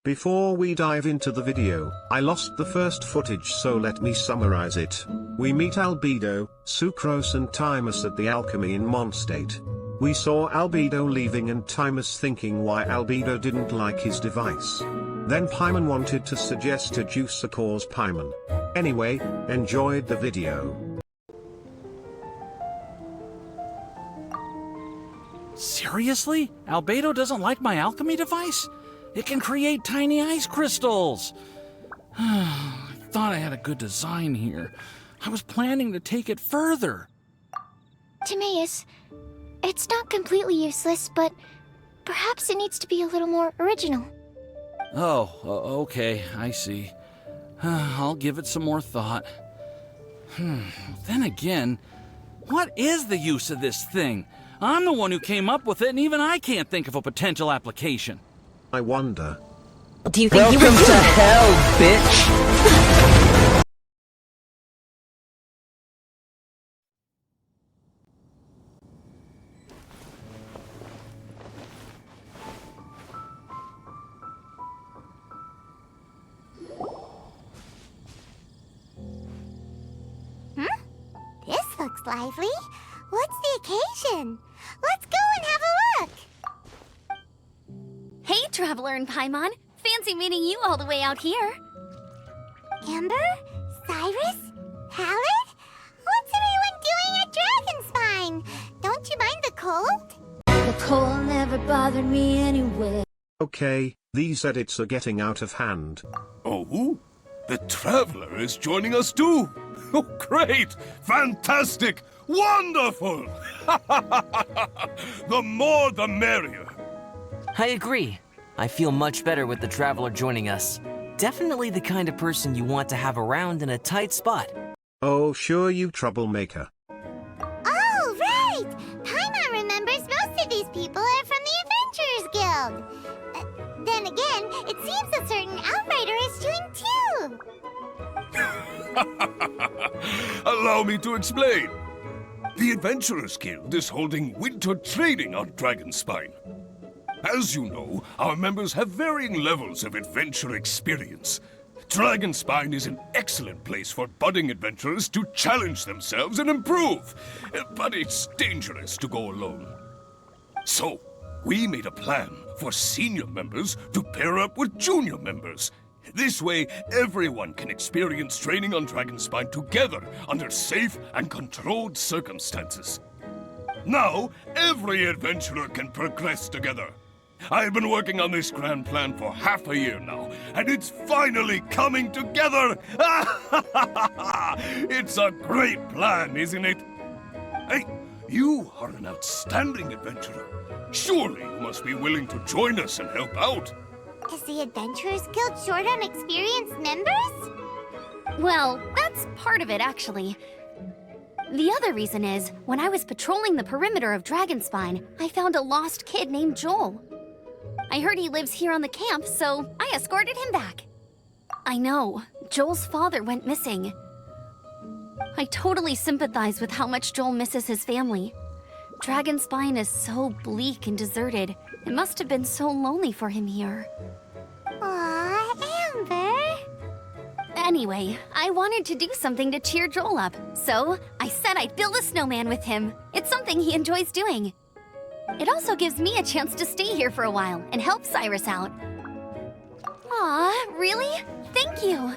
Before we dive into the video, I lost the first footage, so let me summarize it. We meet Albedo, Sucrose and Timus at the alchemy in Mondstadt. We saw Albedo leaving and Timus thinking why Albedo didn't like his device. Then Paimon wanted to suggest a juice cause Paimon. Anyway, enjoyed the video. Seriously? Albedo doesn't like my alchemy device? It can create tiny ice crystals! I thought I had a good design here. I was planning to take it further. Timaeus, it's not completely useless, but perhaps it needs to be a little more original. Oh, okay, I see. I'll give it some more thought. Then again, what is the use of this thing? I'm the one who came up with it, and even I can't think of a potential application. I wonder. Do you think Welcome to hell, bitch! This looks lively. What's the occasion? Let's go and have a look! Hey, Traveler and Paimon. Fancy meeting you all the way out here. Amber? Cyrus? Halid? What's everyone doing at Dragonspine? Don't you mind the cold? The cold never bothered me anyway. Okay, these edits are getting out of hand. Oh? The Traveler is joining us too! Oh, great! Fantastic! Wonderful! The more the merrier. I agree. I feel much better with the Traveler joining us. Definitely the kind of person you want to have around in a tight spot. Oh, sure, you troublemaker. Oh, right! Paimon remembers most of these people are from the Adventurers Guild. Then again, it seems a certain Outrider is doing too. Allow me to explain. The Adventurers Guild is holding winter training on Dragonspine. As you know, our members have varying levels of adventure experience. Dragonspine is an excellent place for budding adventurers to challenge themselves and improve, but it's dangerous to go alone. So, we made a plan for senior members to pair up with junior members. This way, everyone can experience training on Dragonspine together under safe and controlled circumstances. Now, every adventurer can progress together. I've been working on this grand plan for half a year now, and it's finally coming together! It's a great plan, isn't it? Hey, you are an outstanding adventurer. Surely you must be willing to join us and help out. Is the Adventurers Guild short on experienced members? Well, that's part of it, actually. The other reason is, when I was patrolling the perimeter of Dragonspine, I found a lost kid named Joel. I heard he lives here on the camp, so I escorted him back. I know, Joel's father went missing. I totally sympathize with how much Joel misses his family. Dragonspine is so bleak and deserted. It must have been so lonely for him here. Aw, Amber. Anyway, I wanted to do something to cheer Joel up, so I said I'd build a snowman with him. It's something he enjoys doing. It also gives me a chance to stay here for a while and help Cyrus out. Aw, really? Thank you.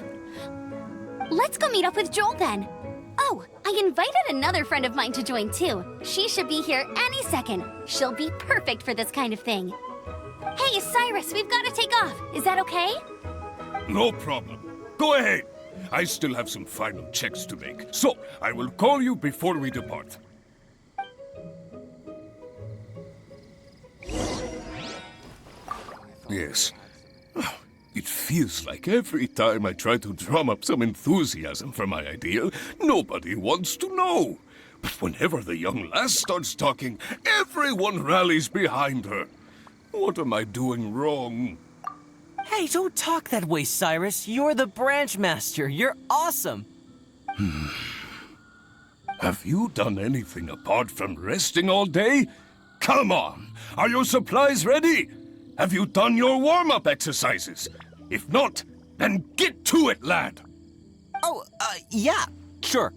Let's go meet up with Joel then. Oh, I invited another friend of mine to join too. She should be here any second. She'll be perfect for this kind of thing. Hey, Cyrus, we've got to take off. Is that okay? No problem. Go ahead. I still have some final checks to make, so I will call you before we depart. Yes. It feels like every time I try to drum up some enthusiasm for my idea, nobody wants to know. But whenever the young lass starts talking, everyone rallies behind her. What am I doing wrong? Hey, don't talk that way, Cyrus. You're the branch master. You're awesome. Have you done anything apart from resting all day? Come on! Are your supplies ready? Have you done your warm-up exercises? If not, then get to it, lad! Oh, yeah, sure.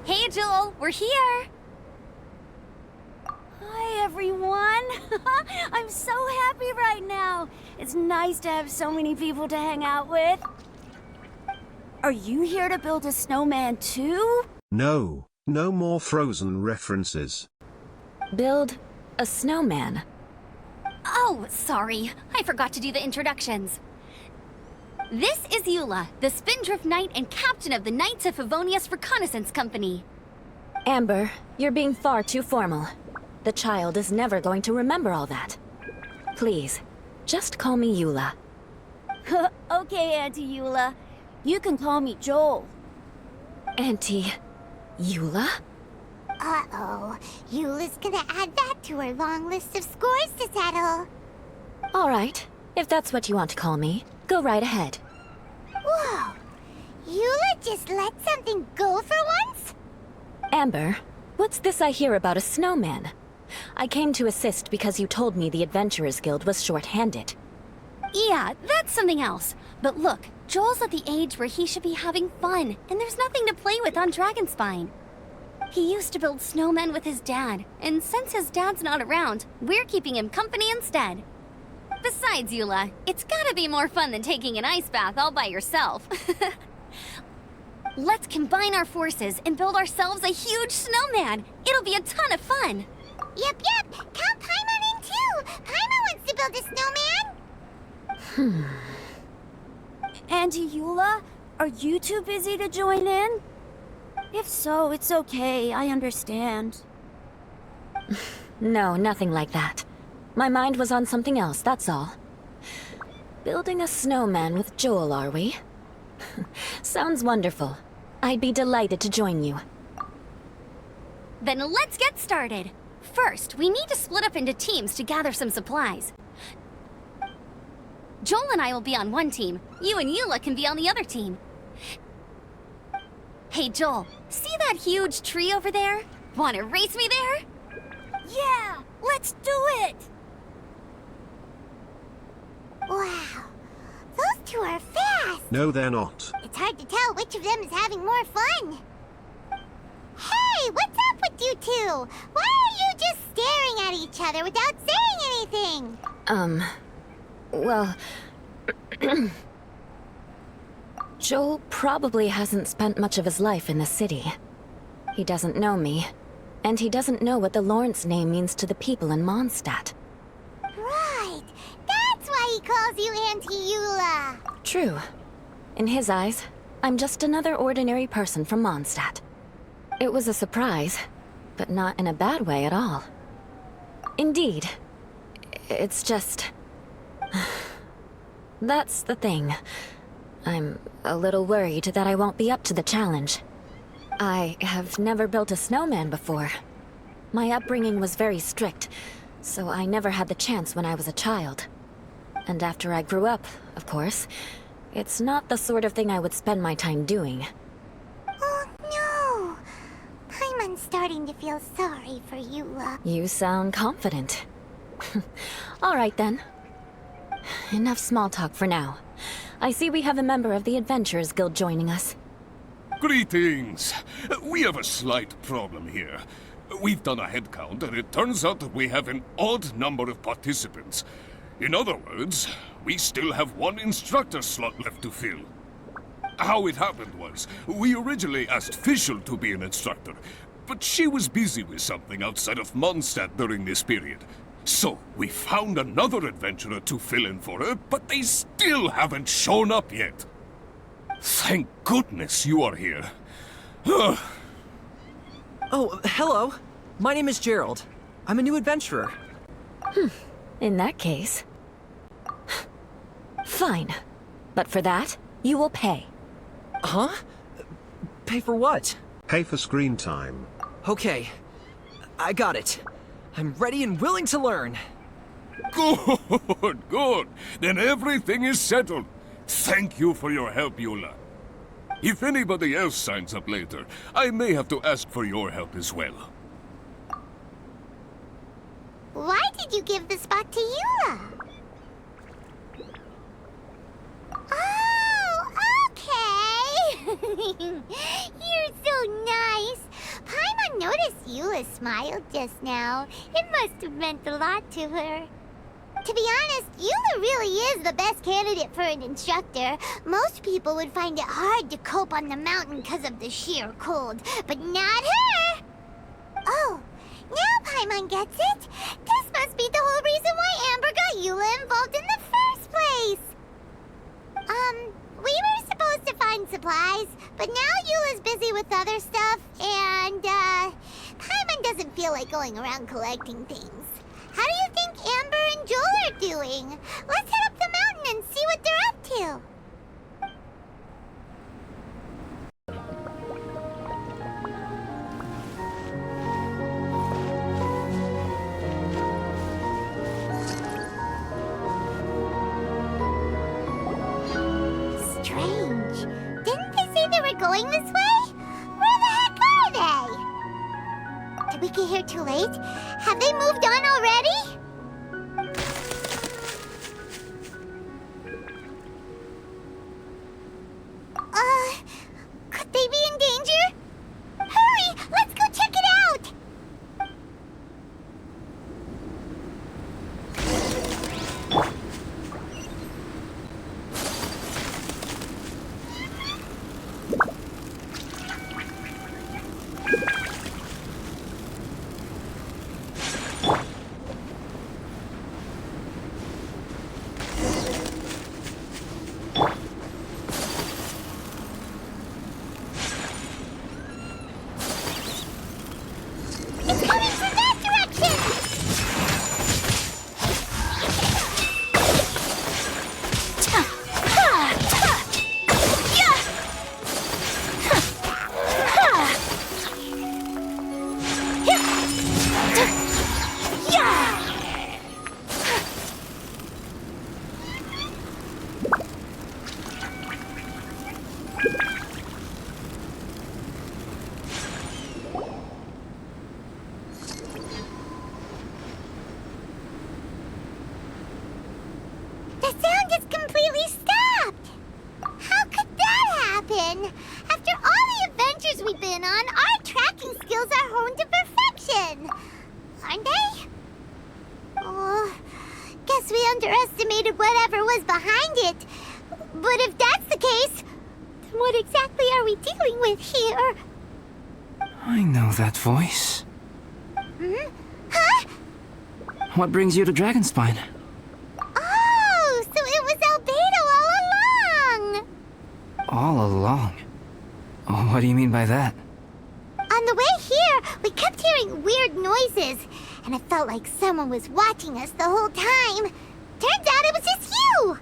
Hey, Joel, we're here. Hi, everyone. I'm so happy right now. It's nice to have so many people to hang out with. Are you here to build a snowman too? No, no more Frozen references. Build a snowman? Oh, sorry. I forgot to do the introductions. This is Eula, the Spindrift Knight and captain of the Knights of Favonius Reconnaissance Company. Amber, you're being far too formal. The child is never going to remember all that. Please, just call me Eula. Okay, Auntie Eula. You can call me Joel. Auntie Eula? Uh-oh. Eula's gonna add that to her long list of scores to settle. All right, if that's what you want to call me, go right ahead. Whoa. Eula just let something go for once? Amber, what's this I hear about a snowman? I came to assist because you told me the Adventurers Guild was short-handed. Yeah, that's something else. But look, Joel's at the age where he should be having fun, and there's nothing to play with on Dragonspine. He used to build snowmen with his dad, and since his dad's not around, we're keeping him company instead. Besides, Eula, it's gotta be more fun than taking an ice bath all by yourself. Let's combine our forces and build ourselves a huge snowman. It'll be a ton of fun. Yep. Count Paimon in too. Paimon wants to build a snowman. Auntie Eula, are you too busy to join in? If so, it's okay. I understand. No, nothing like that. My mind was on something else, that's all. Building a snowman with Joel, are we? Sounds wonderful. I'd be delighted to join you. Then let's get started. First, we need to split up into teams to gather some supplies. Joel and I will be on one team. You and Eula can be on the other team. Hey, Joel, see that huge tree over there? Wanna race me there? Yeah, let's do it! Wow. Those two are fast. No, they're not. It's hard to tell which of them is having more fun. Hey, what's up with you two? Why are you just staring at each other without saying anything? Well... Joel probably hasn't spent much of his life in the city. He doesn't know me, and he doesn't know what the Lawrence name means to the people in Mondstadt. Right. That's why he calls you Auntie Eula. True. In his eyes, I'm just another ordinary person from Mondstadt. It was a surprise, but not in a bad way at all. Indeed. It's just... That's the thing. I'm a little worried that I won't be up to the challenge. I have never built a snowman before. My upbringing was very strict, so I never had the chance when I was a child. And after I grew up, of course, it's not the sort of thing I would spend my time doing. Oh no! Paimon's starting to feel sorry for Eula. You sound confident. All right then. Enough small talk for now. I see we have a member of the Adventurers Guild joining us. Greetings. We have a slight problem here. We've done a head count, and it turns out that we have an odd number of participants. In other words, we still have one instructor slot left to fill. How it happened was, we originally asked Fischl to be an instructor, but she was busy with something outside of Mondstadt during this period. So, we found another adventurer to fill in for her, but they still haven't shown up yet. Thank goodness you are here. Oh, hello. My name is Gerald. I'm a new adventurer. In that case... Fine. But for that, you will pay. Huh? Pay for what? Pay for screen time. Okay. I got it. I'm ready and willing to learn. Good. Then everything is settled. Thank you for your help, Eula. If anybody else signs up later, I may have to ask for your help as well. Why did you give the spot to Eula? Oh, okay. You're so nice. Paimon noticed Eula smiled just now. It must have meant a lot to her. To be honest, Eula really is the best candidate for an instructor. Most people would find it hard to cope on the mountain because of the sheer cold, but not her! Oh, now Paimon gets it. This must be the whole reason why Amber got Eula involved in the first place. We were supposed to find supplies, but now Eula's busy with other stuff, and, Paimon doesn't feel like going around collecting things. How do you think Amber and Joel are doing? Let's head up the mountain and see what they're up to. Strange. Didn't they say they were going this way? Where the heck are they? Did we get here too late? Have they moved on already? Could they be in danger? Hurry! Let's go check it out! It's coming from that direction! The sound just completely stopped! How could that happen? After all the adventures we've been on, our tracking skills are honed to perfection! Aren't they? Oh, guess we underestimated whatever was behind it. But if that's the case, then what exactly are we dealing with here? I know that voice. Hmm? Huh? What brings you to Dragonspine? Oh, so it was Albedo all along! All along? Oh, what do you mean by that? On the way here, we kept hearing weird noises, and it felt like someone was watching us the whole time. Turns out it was just you!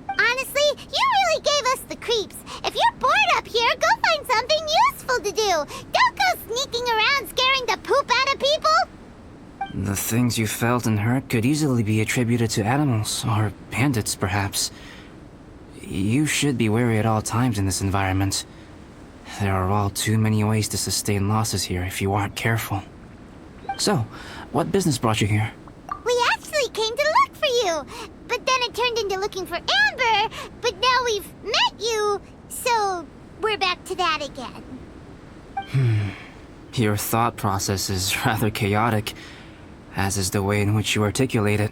Honestly, you really gave us the creeps. If you're bored up here, go find something useful to do. Don't go sneaking around scaring the poop out of people. The things you felt and heard could easily be attributed to animals, or bandits, perhaps. You should be wary at all times in this environment. There are all too many ways to sustain losses here if you aren't careful. So, what business brought you here? We actually came to look for you, but then it turned into looking for Amber, but now we've met you, so we're back to that again. Your thought process is rather chaotic, as is the way in which you articulate it.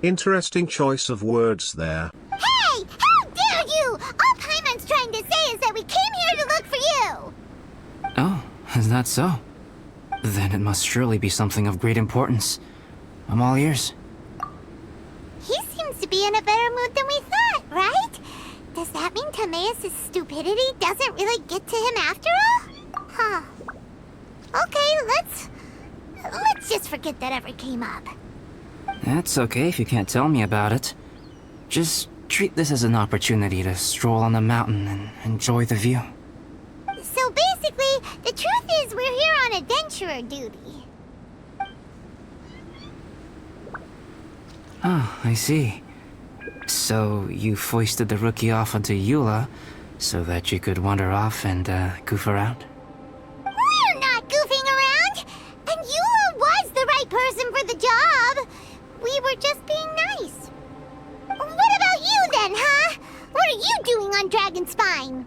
Interesting choice of words there. Hey! How dare you! All Paimon's trying to say is that we came here to look for you! Oh, is that so? Then it must surely be something of great importance. I'm all ears. He seems to be in a better mood than we thought, right? Does that mean Timaeus' stupidity doesn't really get to him after all? Huh. Okay, let's just forget that ever came up. That's okay if you can't tell me about it. Just treat this as an opportunity to stroll on the mountain and enjoy the view. So basically, the truth is we're here on adventurer duty. Ah, I see. So you foisted the rookie off onto Eula, so that you could wander off and goof around? We're not goofing around! And Eula was the right person for the job! We were just being nice. What about you then, huh? What are you doing on Dragonspine?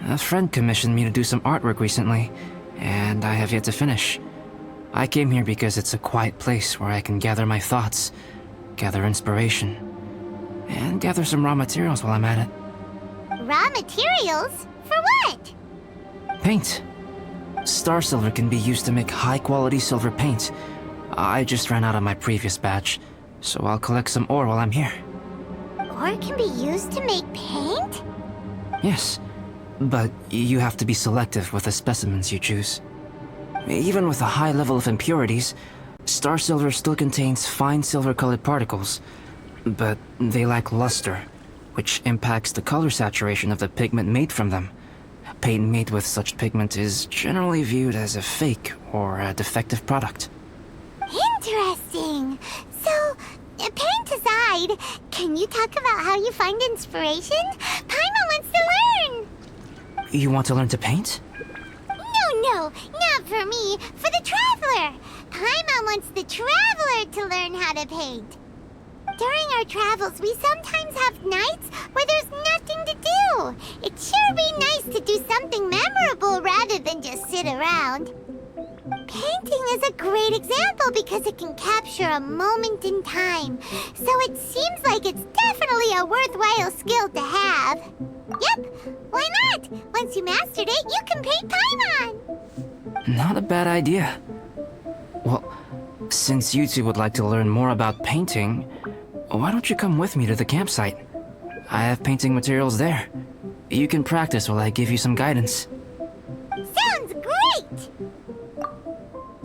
A friend commissioned me to do some artwork recently, and I have yet to finish. I came here because it's a quiet place where I can gather my thoughts, gather inspiration, and gather some raw materials while I'm at it. Raw materials? For what? Paint. Star silver can be used to make high-quality silver paint. I just ran out of my previous batch, so I'll collect some ore while I'm here. Ore can be used to make paint? Yes, but you have to be selective with the specimens you choose. Even with a high level of impurities, star silver still contains fine silver-colored particles, but they lack luster, which impacts the color saturation of the pigment made from them. Paint made with such pigment is generally viewed as a fake or a defective product. Interesting. So, paint aside, can you talk about how you find inspiration? Paimon wants to learn! You want to learn to paint? No, not for me. For the Traveler. Paimon wants the Traveler to learn how to paint. During our travels, we sometimes have nights where there's nothing to do. It'd sure be nice to do something memorable rather than just sit around. Painting is a great example because it can capture a moment in time. So it seems like it's definitely a worthwhile skill to have. Yep, why not? Once you mastered it, you can paint Paimon. Not a bad idea. Well, since you two would like to learn more about painting, why don't you come with me to the campsite? I have painting materials there. You can practice while I give you some guidance. Sounds great!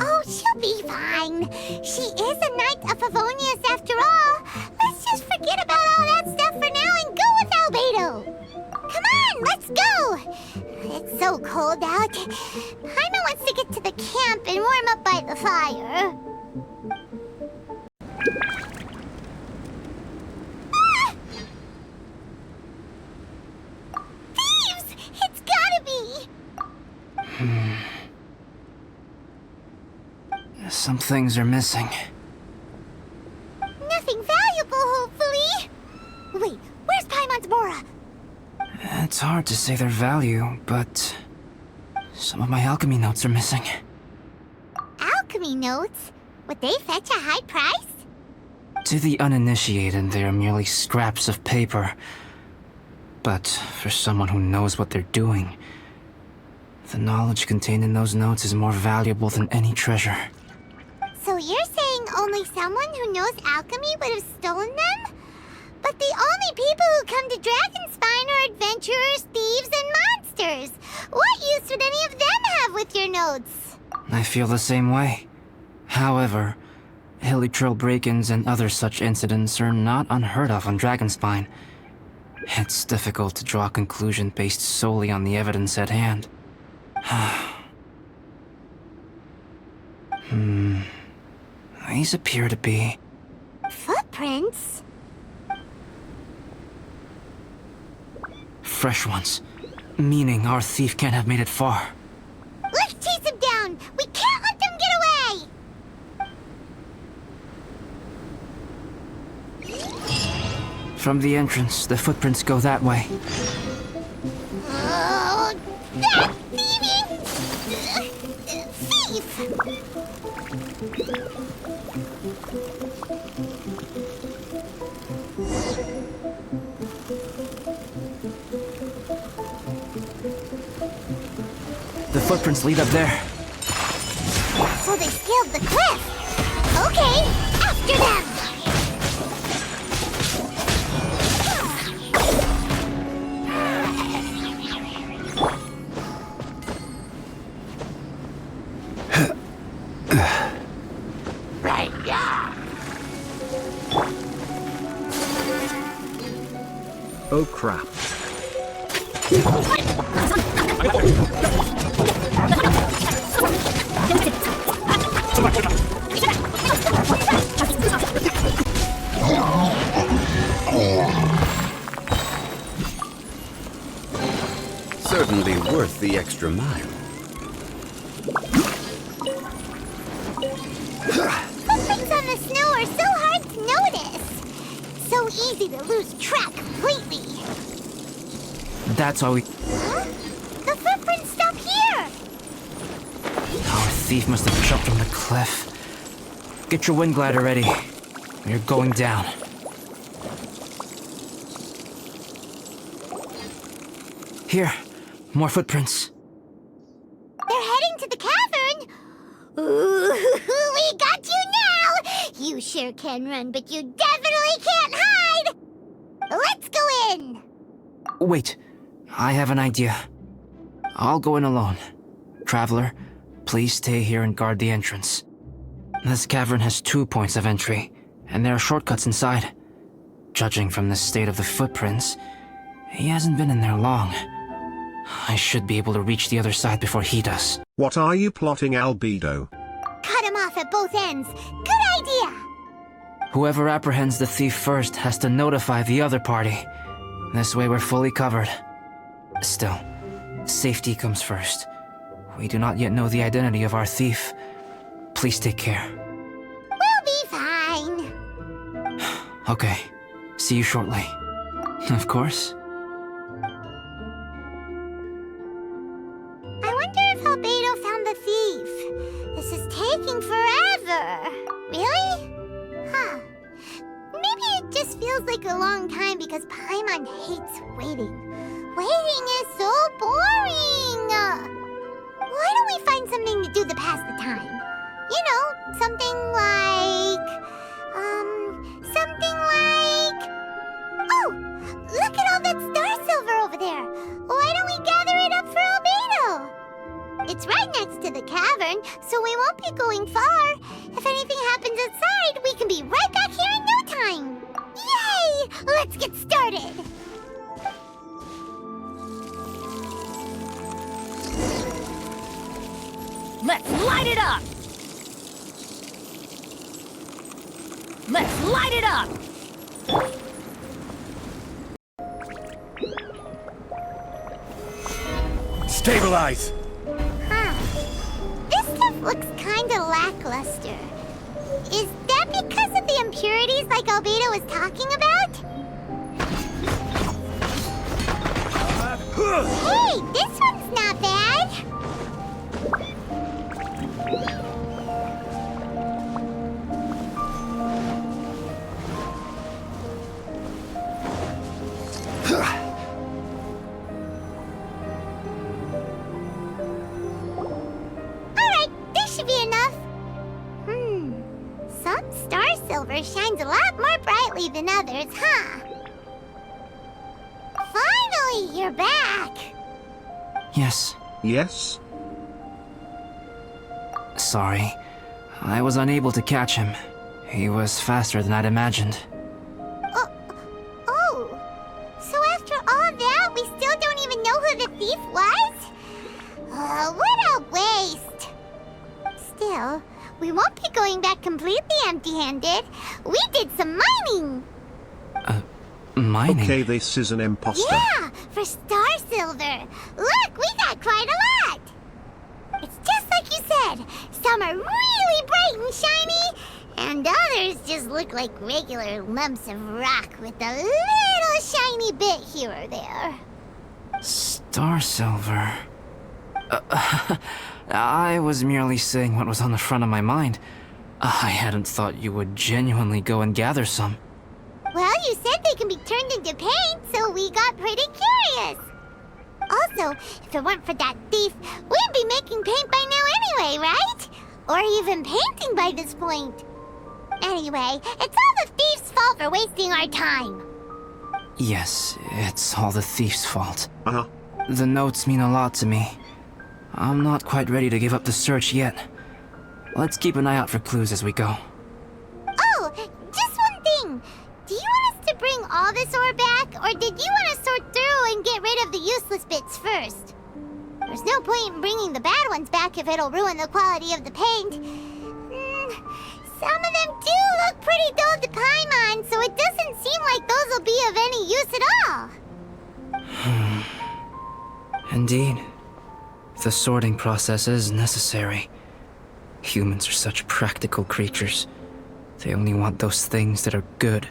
Oh, she'll be fine. She is a Knight of Favonius after all. Let's just forget about all that stuff for now and go with Albedo. Come on, let's go! It's so cold out. Paimon wants to get to the camp and warm up by the fire. Ah! Thieves! It's gotta be! Some things are missing. Nothing valuable, hopefully. Wait, where's Paimon's Mora? It's hard to say their value, but some of my alchemy notes are missing. Alchemy notes? Would they fetch a high price? To the uninitiated, they are merely scraps of paper. But for someone who knows what they're doing, the knowledge contained in those notes is more valuable than any treasure. So you're saying only someone who knows alchemy would have stolen them? But the only people who come to Dragonspine are adventurers, thieves, and monsters. What use would any of them have with your notes? I feel the same way. However, hilly trail break-ins and other such incidents are not unheard of on Dragonspine. It's difficult to draw a conclusion based solely on the evidence at hand. These appear to be... Footprints? fresh ones. Meaning our thief can't have made it far. Let's chase him down! We can't let them get away! From the entrance, the footprints go that way. Oh, that thieving... thief! The footprints lead up there. So they scaled the cliff! Okay, after them! Oh crap. certainly worth the extra mile. Footprints on the snow are so hard to notice. So easy to lose track completely. That's why we... Huh? The footprints stop here! Our thief must have jumped from the cliff. Get your wind glider ready. You're going down. Here, more footprints. They're heading to the cavern! Ooh, we got you now! You sure can run, but you definitely can't hide! Let's go in! Wait, I have an idea. I'll go in alone. Traveler, please stay here and guard the entrance. This cavern has 2 points of entry, and there are shortcuts inside. Judging from the state of the footprints, he hasn't been in there long. I should be able to reach the other side before he does. What are you plotting, Albedo? Cut him off at both ends. Good idea! Whoever apprehends the thief first has to notify the other party. This way we're fully covered. Still, safety comes first. We do not yet know the identity of our thief. Please take care. We'll be fine. Okay, see you shortly. Of course. I wonder if Albedo found the thief. This is taking forever. Really? Huh. Maybe it just feels like a long time because Paimon hates waiting. Waiting is so boring. Why don't we find something to do to pass the time? You know, something like... Oh! Look at all that star silver over there! Why don't we gather it up for Albedo? It's right next to the cavern, so we won't be going far. If anything happens outside, we can be right back here in no time! Yay! Let's get started! Let's light it up! Let's light it up! Stabilize! Huh. This stuff looks kinda lackluster. Is that because of the impurities like Albedo was talking about? Hey, this one's not bad! Shines a lot more brightly than others, huh? Finally, you're back! Yes. Yes? Sorry. I was unable to catch him. He was faster than I'd imagined. Oh. So after all that, we still don't even know who the thief was? What a waste! Still, we won't be going back completely empty-handed. We did some mining! Mining? Okay, this is an imposter. Yeah, for star silver. Look, we got quite a lot! It's just like you said. Some are really bright and shiny, and others just look like regular lumps of rock with a little shiny bit here or there. Star silver... I was merely saying what was on the front of my mind. I hadn't thought you would genuinely go and gather some. Well, you said they can be turned into paint, so we got pretty curious. Also, if it weren't for that thief, we'd be making paint by now anyway, right? Or even painting by this point. Anyway, it's all the thief's fault for wasting our time. Yes, it's all the thief's fault. Uh-huh. The notes mean a lot to me. I'm not quite ready to give up the search yet. Let's keep an eye out for clues as we go. Oh, just one thing. Do you want us to bring all this ore back, or did you want to sort through and get rid of the useless bits first? There's no point in bringing the bad ones back if it'll ruin the quality of the paint. Some of them do look pretty dull to Paimon, so it doesn't seem like those will be of any use at all. Indeed. The sorting process is necessary. Humans are such practical creatures. They only want those things that are good.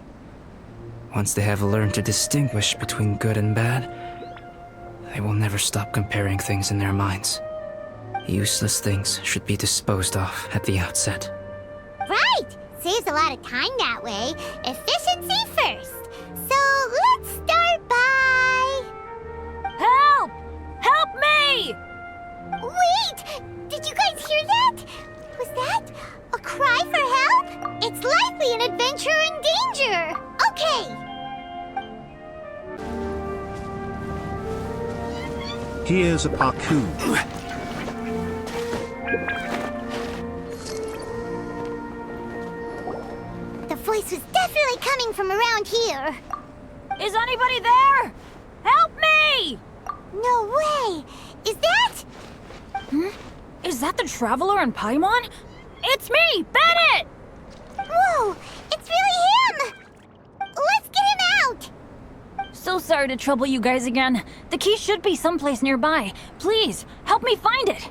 Once they have learned to distinguish between good and bad, they will never stop comparing things in their minds. Useless things should be disposed of at the outset. Right! Saves a lot of time that way. Efficiency first. So let's start by... Help! Help me! Wait! Did you guys hear that? Was that a cry for help? It's likely an adventurer in danger. Okay. Here's a parkour. The voice was definitely coming from around here. Is anybody there? Help me! No way! Is that... Is that the Traveler in Paimon? It's me, Bennett! Whoa! It's really him! Let's get him out! So sorry to trouble you guys again. The key should be someplace nearby. Please, help me find it.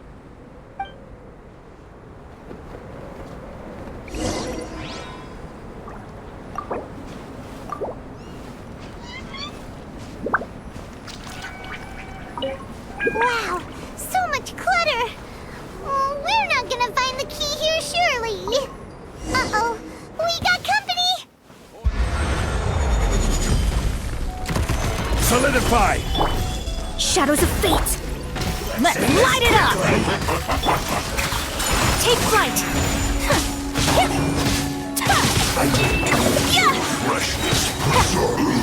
Wow! So much clutter! Oh, we're not gonna find the key here, surely! Uh-oh! We got company! Solidify! Shadows of fate! Let's light it up! Take flight!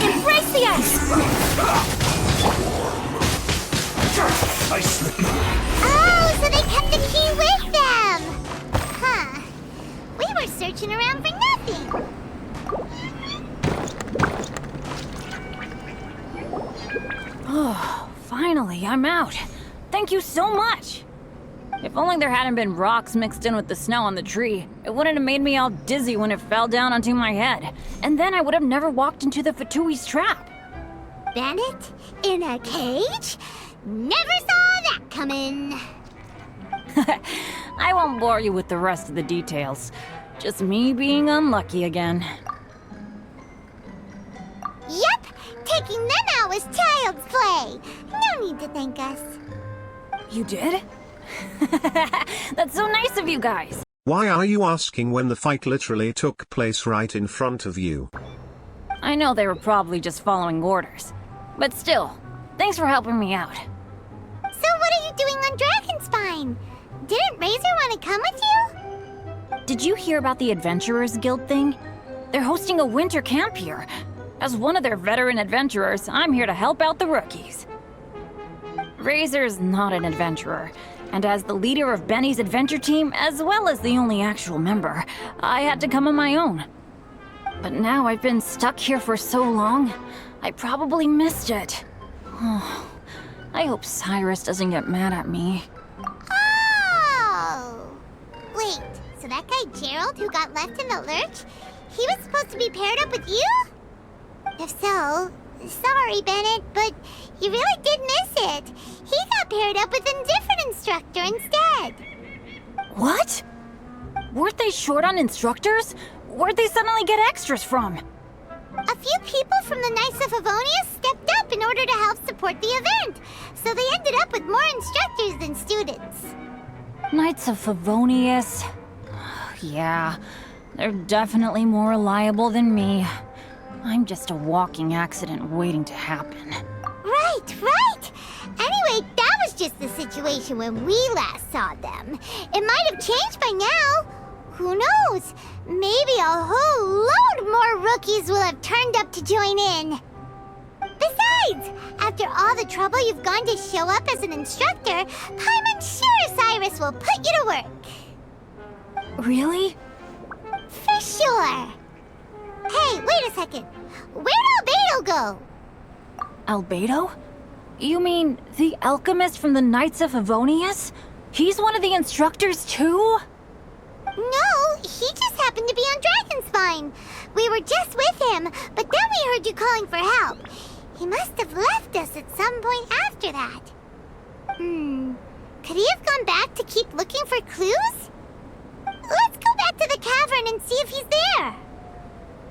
Embrace the ice! I slip. Oh, so they kept the key with them! Huh. We were searching around for nothing! Oh, finally, I'm out. Thank you so much. If only there hadn't been rocks mixed in with the snow on the tree, it wouldn't have made me all dizzy when it fell down onto my head. And then I would have never walked into the Fatui's trap. Bennett? In a cage? Never saw that coming! I won't bore you with the rest of the details. Just me being unlucky again. Yep! Taking them out was child's play! No need to thank us. You did? That's so nice of you guys. Why are you asking when the fight literally took place right in front of you? I know they were probably just following orders. But still, thanks for helping me out. So what are you doing on Dragonspine? Didn't Razor want to come with you? Did you hear about the Adventurers Guild thing? They're hosting a winter camp here. As one of their veteran adventurers, I'm here to help out the rookies. Razor's not an adventurer, and as the leader of Benny's adventure team, as well as the only actual member, I had to come on my own. But now I've been stuck here for so long, I probably missed it. Oh, I hope Cyrus doesn't get mad at me. Oh! Wait, so that guy Gerald who got left in the lurch, he was supposed to be paired up with you? If so, sorry, Bennett, but you really did miss it. He got paired up with a different instructor instead. What? Weren't they short on instructors? Where'd they suddenly get extras from? A few people from the Knights of Avonia stepped up in order to help support the event, so they ended up with more instructors than students. Knights of Favonius. Yeah, they're definitely more reliable than me. I'm just a walking accident waiting to happen. Right! Anyway, that was just the situation when we last saw them. It might have changed by now. Who knows? Maybe a whole load more rookies will have turned up to join in. Besides, after all the trouble you've gone to show up as an instructor, I'm sure Cyrus will put you to work. Really? For sure. Hey, wait a second. Where'd Albedo go? Albedo? You mean the alchemist from the Knights of Favonius? He's one of the instructors too? No, he just happened to be on Dragonspine. We were just with him, but then we heard you calling for help. He must have left us at some point after that. Could he have gone back to keep looking for clues? Let's go back to the cavern and see if he's there.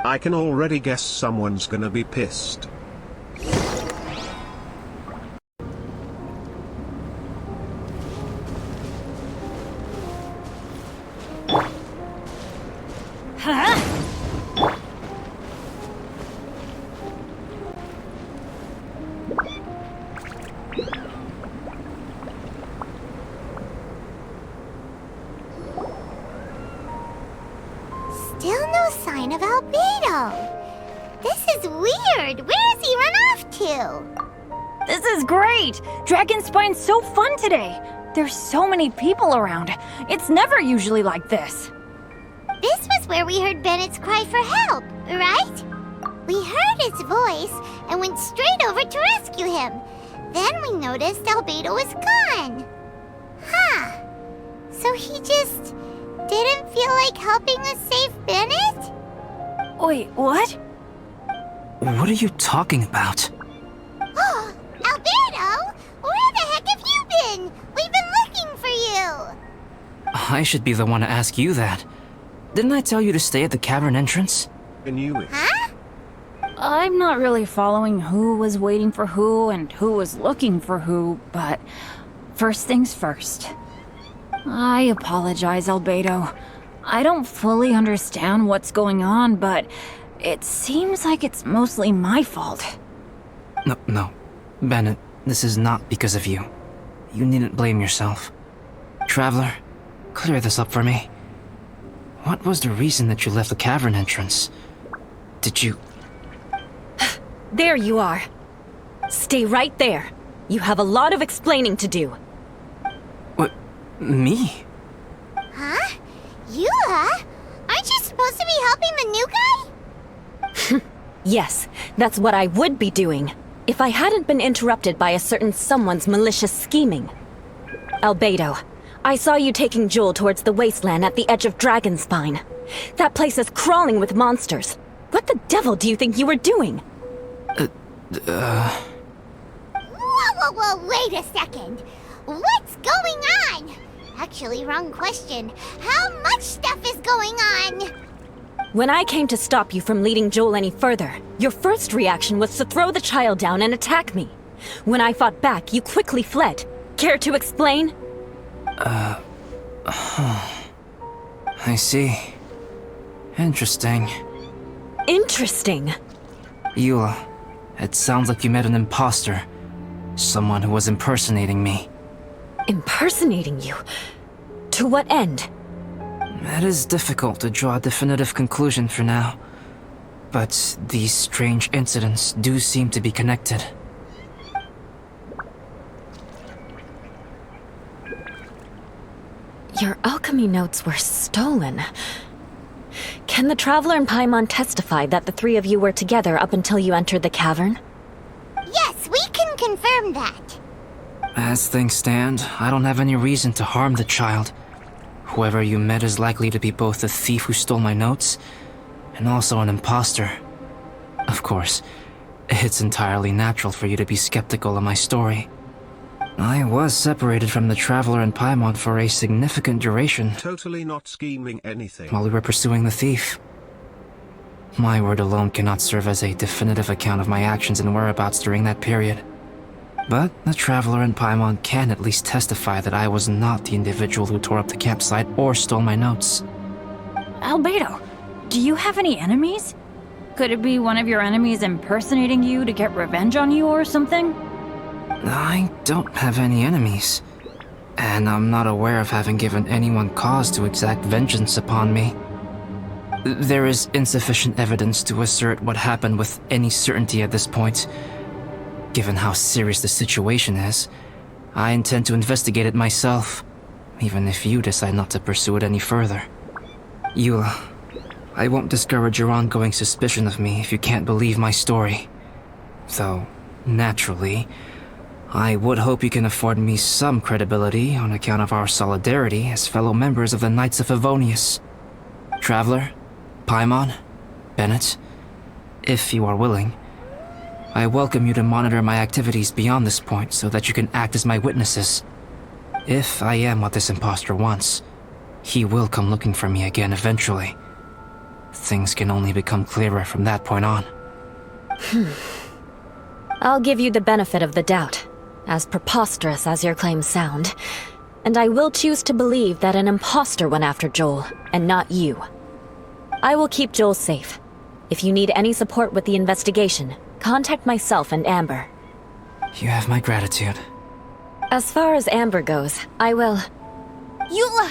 I can already guess someone's gonna be pissed. Still no sign of Albedo. This is weird. Where has he run off to? This is great! Dragonspine's so fun today! There's so many people around. It's never usually like this. This was where we heard Bennett's cry for help, right? We heard his voice and went straight over to rescue him. Then we noticed Albedo was gone. Huh. So he just didn't feel like helping us save Bennett? Wait, what? What are you talking about? Oh, Albedo! Where the heck have you been? We've been looking for you! I should be the one to ask you that. Didn't I tell you to stay at the cavern entrance? I knew it. Huh? I'm not really following who was waiting for who and who was looking for who, but first things first. I apologize, Albedo. I don't fully understand what's going on, but it seems like it's mostly my fault. No. Bennett, this is not because of you. You needn't blame yourself. Traveler, clear this up for me. What was the reason that you left the cavern entrance? Did you... There you are. Stay right there. You have a lot of explaining to do. What? Me? Huh? You, huh? Aren't you supposed to be helping the new guy? Yes, that's what I would be doing, if I hadn't been interrupted by a certain someone's malicious scheming. Albedo, I saw you taking Joel towards the wasteland at the edge of Dragonspine. That place is crawling with monsters. What the devil do you think you were doing? Whoa, wait a second. What's going on? Actually, wrong question. How much stuff is going on? When I came to stop you from leading Joel any further, your first reaction was to throw the child down and attack me. When I fought back, you quickly fled. Care to explain? I see. Interesting. Interesting. Eula, it sounds like you met an imposter. Someone who was impersonating me. Impersonating you? To what end? It is difficult to draw a definitive conclusion for now. But these strange incidents do seem to be connected. Your alchemy notes were stolen. Can the Traveler and Paimon testify that the three of you were together up until you entered the cavern? Yes, we can confirm that. As things stand, I don't have any reason to harm the child. Whoever you met is likely to be both the thief who stole my notes, and also an imposter. Of course, it's entirely natural for you to be skeptical of my story. I was separated from the Traveler and Paimon for a significant duration. Totally not scheming anything. While we were pursuing the thief. My word alone cannot serve as a definitive account of my actions and whereabouts during that period. But the Traveler and Paimon can at least testify that I was not the individual who tore up the campsite or stole my notes. Albedo, do you have any enemies? Could it be one of your enemies impersonating you to get revenge on you or something? I don't have any enemies. And I'm not aware of having given anyone cause to exact vengeance upon me. There is insufficient evidence to assert what happened with any certainty at this point. Given how serious the situation is, I intend to investigate it myself, even if you decide not to pursue it any further. Eula, I won't discourage your ongoing suspicion of me if you can't believe my story. Though, naturally, I would hope you can afford me some credibility on account of our solidarity as fellow members of the Knights of Favonius. Traveler, Paimon, Bennett, if you are willing, I welcome you to monitor my activities beyond this point so that you can act as my witnesses. If I am what this imposter wants, he will come looking for me again eventually. Things can only become clearer from that point on. I'll give you the benefit of the doubt, as preposterous as your claims sound. And I will choose to believe that an imposter went after Joel, and not you. I will keep Joel safe. If you need any support with the investigation, contact myself and Amber. You have my gratitude. As far as Amber goes, I will... Eula!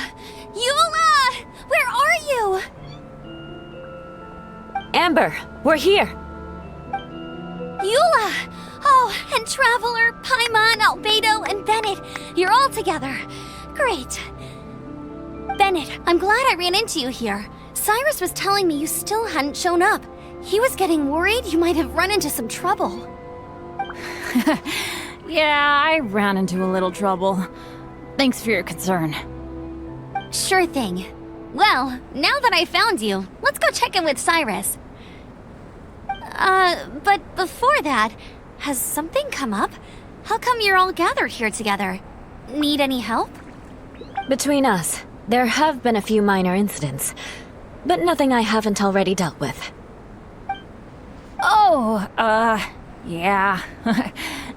Eula! Where are you? Amber, we're here! Eula! Oh, and Traveler, Paimon, Albedo, and Bennett. You're all together. Great. Bennett, I'm glad I ran into you here. Cyrus was telling me you still hadn't shown up. He was getting worried you might have run into some trouble. Yeah, I ran into a little trouble. Thanks for your concern. Sure thing. Well, now that I found you, let's go check in with Cyrus. But before that, has something come up? How come you're all gathered here together? Need any help? Between us, there have been a few minor incidents, but nothing I haven't already dealt with. Oh, yeah.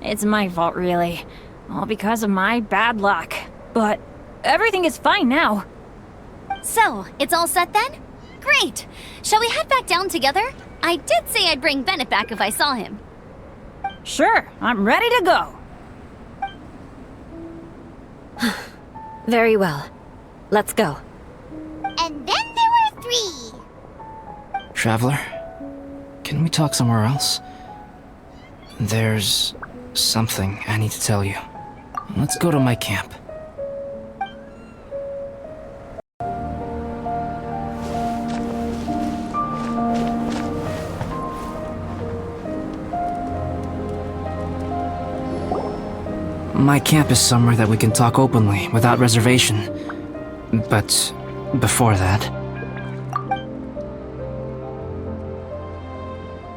It's my fault, really. All because of my bad luck. But everything is fine now. So, it's all set then? Great! Shall we head back down together? I did say I'd bring Bennett back if I saw him. Sure, I'm ready to go. Very well. Let's go. And then there were 3. Traveler, can we talk somewhere else? There's something I need to tell you. Let's go to my camp. My camp is somewhere that we can talk openly, without reservation. But before that...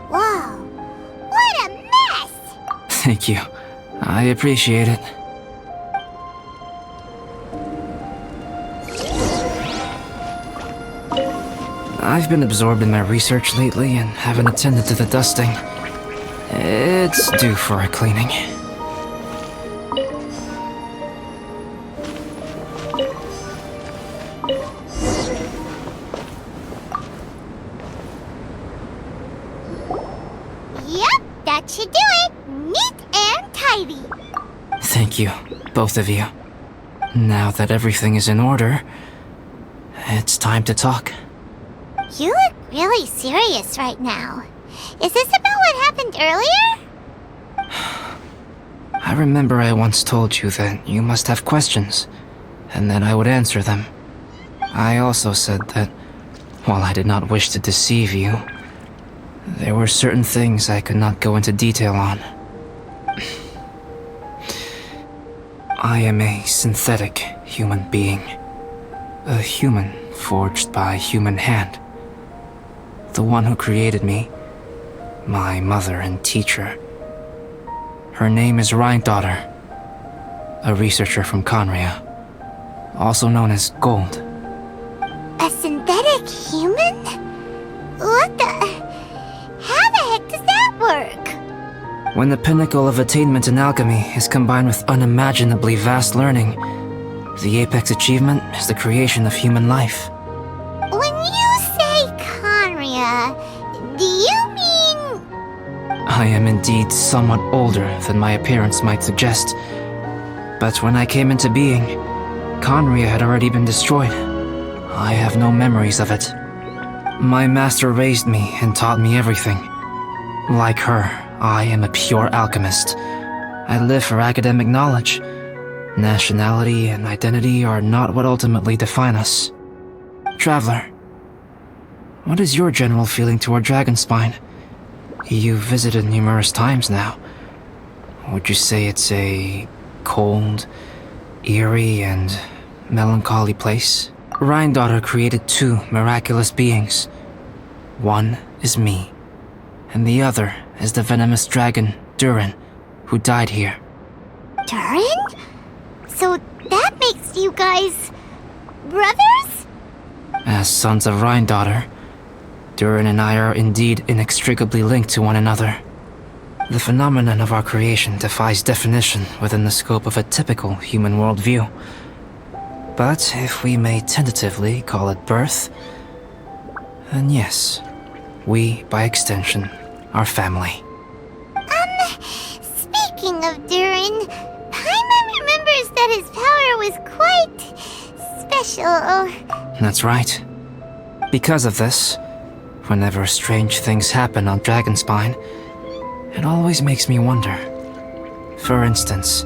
Whoa! What a mess! Thank you. I appreciate it. I've been absorbed in my research lately and haven't attended to the dusting. It's due for a cleaning. Yep, that should do it. Neat and tidy. Thank you, both of you. Now that everything is in order, it's time to talk. You look really serious right now. Is this about what happened earlier? I remember I once told you that you must have questions, and that I would answer them. I also said that, while I did not wish to deceive you, there were certain things I could not go into detail on. I am a synthetic human being. A human forged by a human hand. The one who created me, my mother and teacher. Her name is Rhine-daughter, a researcher from Conria, also known as Gold. A synthetic human? What the... How the heck does that work? When the pinnacle of attainment in alchemy is combined with unimaginably vast learning, the apex achievement is the creation of human life. When you say Conria, do you mean... I am indeed somewhat older than my appearance might suggest. But when I came into being, Conria had already been destroyed. I have no memories of it. My master raised me and taught me everything. Like her, I am a pure alchemist. I live for academic knowledge. Nationality and identity are not what ultimately define us. Traveler, what is your general feeling toward Dragonspine? You've visited numerous times now. Would you say it's a cold, eerie, and melancholy place? Rhine-daughter created 2 miraculous beings. One is me, and the other is the venomous dragon, Durin, who died here. Durin? So that makes you guys... brothers? As sons of Rhine-daughter, Durin and I are indeed inextricably linked to one another. The phenomenon of our creation defies definition within the scope of a typical human worldview. But if we may tentatively call it birth, then yes, we, by extension, are family. Speaking of Durin, Paimon remembers that his power was quite... special. That's right. Because of this, whenever strange things happen on Dragonspine, it always makes me wonder. For instance,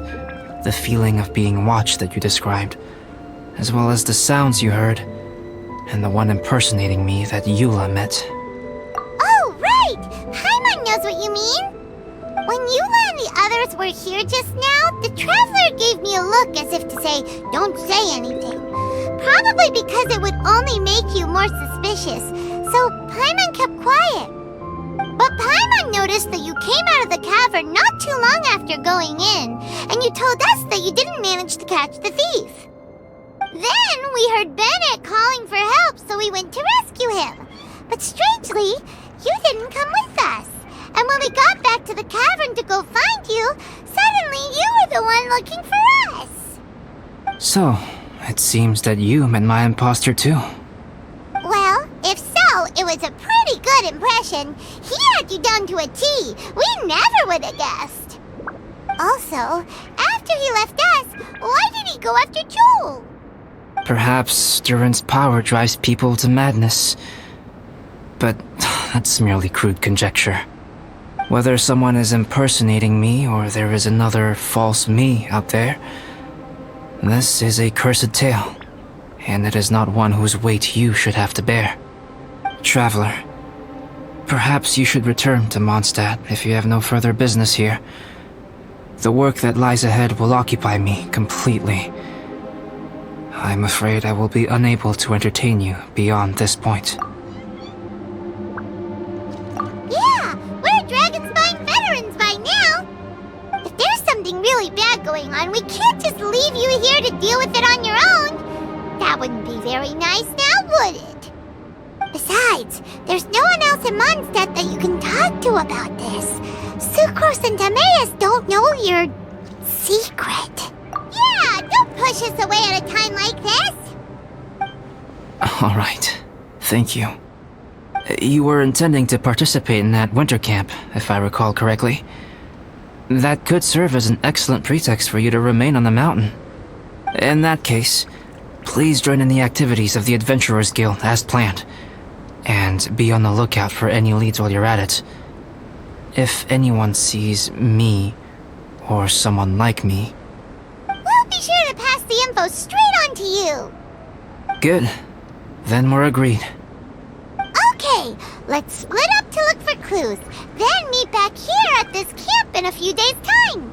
the feeling of being watched that you described, as well as the sounds you heard, and the one impersonating me that Eula met. Oh, right! Paimon knows what you mean! When Eula and the others were here just now, the Traveler gave me a look as if to say, don't say anything. Probably because it would only make you more suspicious, so Paimon kept quiet. But Paimon noticed that you came out of the cavern not too long after going in, and you told us that you didn't manage to catch the thief. Then we heard Bennett calling for help, so we went to rescue him. But strangely, you didn't come with us. And when we got back to the cavern to go find you, suddenly you were the one looking for us. So, it seems that you met my imposter too. Well, if so, it was a pretty good impression. He had you down to a T. We never would have guessed. Also, after he left us, why did he go after Joel? Perhaps Durin's power drives people to madness. But that's merely crude conjecture. Whether someone is impersonating me or there is another false me out there, this is a cursed tale, and it is not one whose weight you should have to bear. Traveler, perhaps you should return to Mondstadt if you have no further business here. The work that lies ahead will occupy me completely. I'm afraid I will be unable to entertain you beyond this point. Yeah, we're Dragonspine veterans by now. If there's something really bad going on, we can't just leave you here to deal with it on your own. That wouldn't be very nice now, would it? Besides, there's no one else in Mondstadt that you can talk to about this. Sucrose and Timaeus don't know your secret. Yeah, don't push us away at a time like this. All right. Thank you. You were intending to participate in that winter camp, if I recall correctly. That could serve as an excellent pretext for you to remain on the mountain. In that case, please join in the activities of the Adventurers Guild as planned, and be on the lookout for any leads while you're at it. If anyone sees me, or someone like me... We'll be sure to pass the info straight on to you. Good. Then we're agreed. Okay, let's split up to look for clues, then meet back here at this camp in a few days' time.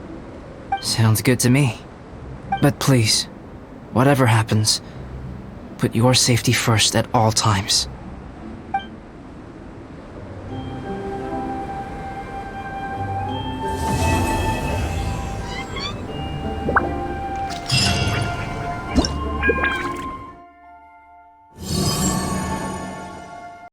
Sounds good to me. But please, whatever happens, put your safety first at all times.